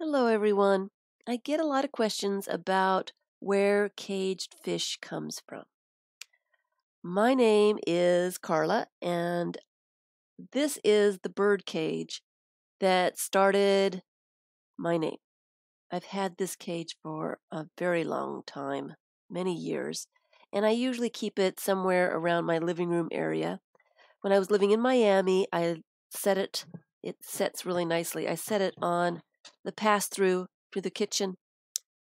Hello, everyone. I get a lot of questions about where caged fish comes from. My name is Carla, and this is the bird cage that started my name. I've had this cage for a very long time, many years, and I usually keep it somewhere around my living room area. When I was living in Miami, it sets really nicely. I set it on the pass through the kitchen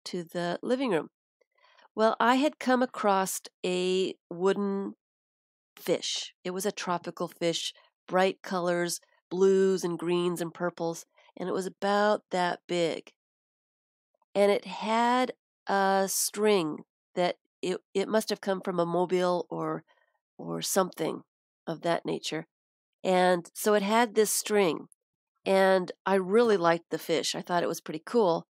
to the living room. Well, I had come across a wooden fish. It was a tropical fish, bright colors, blues and greens and purples, and it was about that big. And it had a string that it must have come from a mobile or something of that nature. And so it had this string, and I really liked the fish. I thought it was pretty cool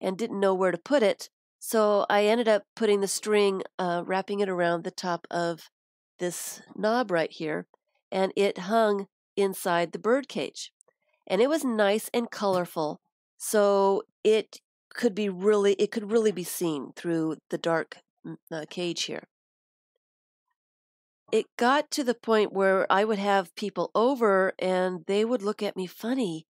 and didn't know where to put it. So I ended up putting the string, wrapping it around the top of this knob right here, and it hung inside the bird cage. And it was nice and colorful, so it could really be seen through the dark cage here. It got to the point where I would have people over and they would look at me funny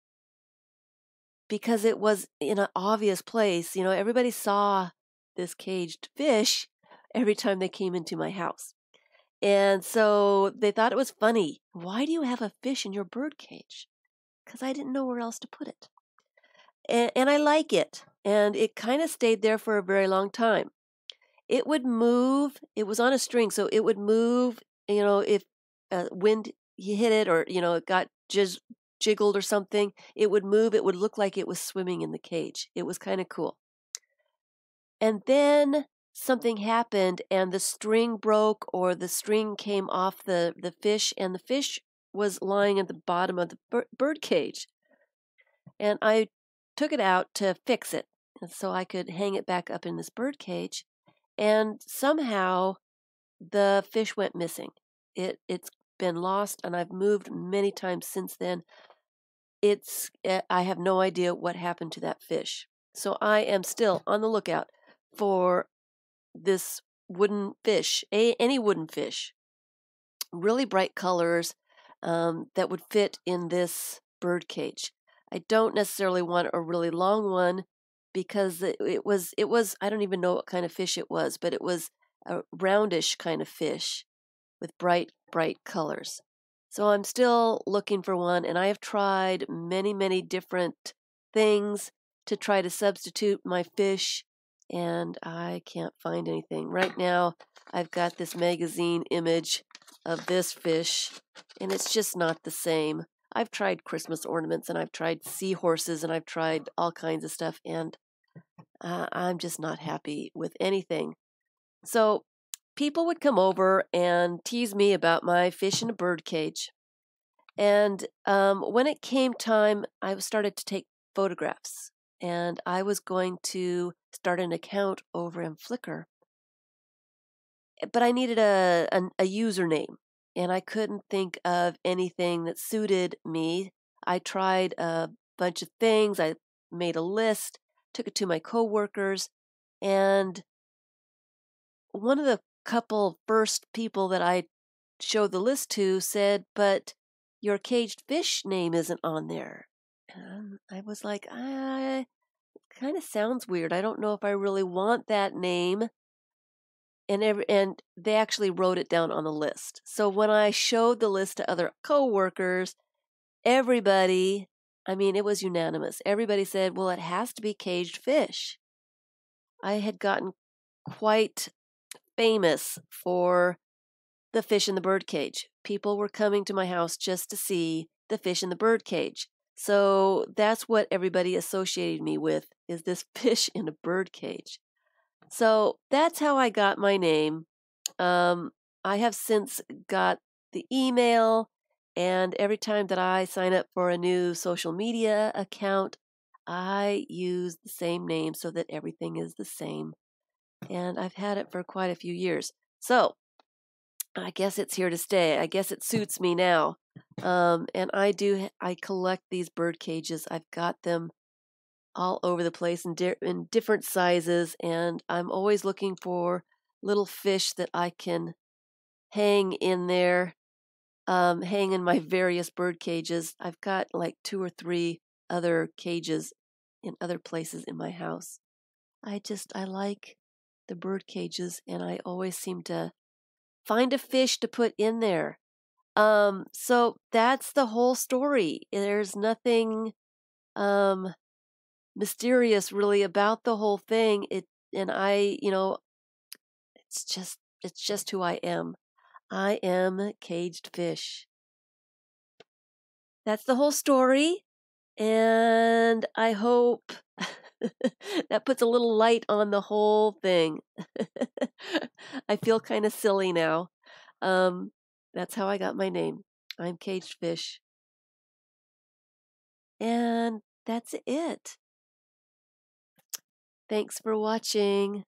because it was in an obvious place. You know, everybody saw this caged fish every time they came into my house. And so they thought it was funny. Why do you have a fish in your bird cage? Because I didn't know where else to put it. And I like it. And it kind of stayed there for a very long time. It would move. It was on a string, so it would move, if wind hit it or, it got jiggled or something, it would move. It would look like it was swimming in the cage. It was kind of cool. And then something happened and the string broke or the string came off the fish and the fish was lying at the bottom of the bird cage. And I took it out to fix it so I could hang it back up in this bird cage. And somehow the fish went missing. It's been lost, and I've moved many times since then. I have no idea what happened to that fish. So I am still on the lookout for this wooden fish, any wooden fish, really bright colors that would fit in this bird cage. I don't necessarily want a really long one because it was I don't even know what kind of fish it was, but it was a roundish kind of fish with bright colors. So I'm still looking for one, and I have tried many different things to try to substitute my fish, and I can't find anything. Right now, I've got this magazine image of this fish, and it's just not the same. I've tried Christmas ornaments, and I've tried seahorses, and I've tried all kinds of stuff, and I'm just not happy with anything. So people would come over and tease me about my fish in a bird cage. And when it came time, I started to take photographs, and I was going to start an account over in Flickr. But I needed a username, and I couldn't think of anything that suited me. I tried a bunch of things. I made a list, took it to my coworkers, and one of the couple first people that I showed the list to said, "But your caged fish name isn't on there." And I was like, it kind of sounds weird. I don't know if I really want that name. And they actually wrote it down on the list. So when I showed the list to other coworkers, everybody, it was unanimous. Everybody said, "Well, it has to be caged fish." I had gotten quite famous for the fish in the bird cage. People were coming to my house just to see the fish in the bird cage. So that's what everybody associated me with, is this fish in a bird cage. So that's how I got my name. I have since got the email, and every time that I sign up for a new social media account, I use the same name so that everything is the same. And I've had it for quite a few years. So I guess it's here to stay. I guess it suits me now. And I collect these bird cages. I've got them all over the place in different sizes, and I'm always looking for little fish that I can hang in there, hang in my various bird cages. I've got like 2 or 3 other cages in other places in my house. I like the bird cages, and I always seem to find a fish to put in there. So that's the whole story. There's nothing um mysterious really about the whole thing. It's just who I am. I am caged fish. That's the whole story, and I hope that puts a little light on the whole thing. I feel kind of silly now. Um, that's how I got my name. I'm caged fish. And that's it. Thanks for watching.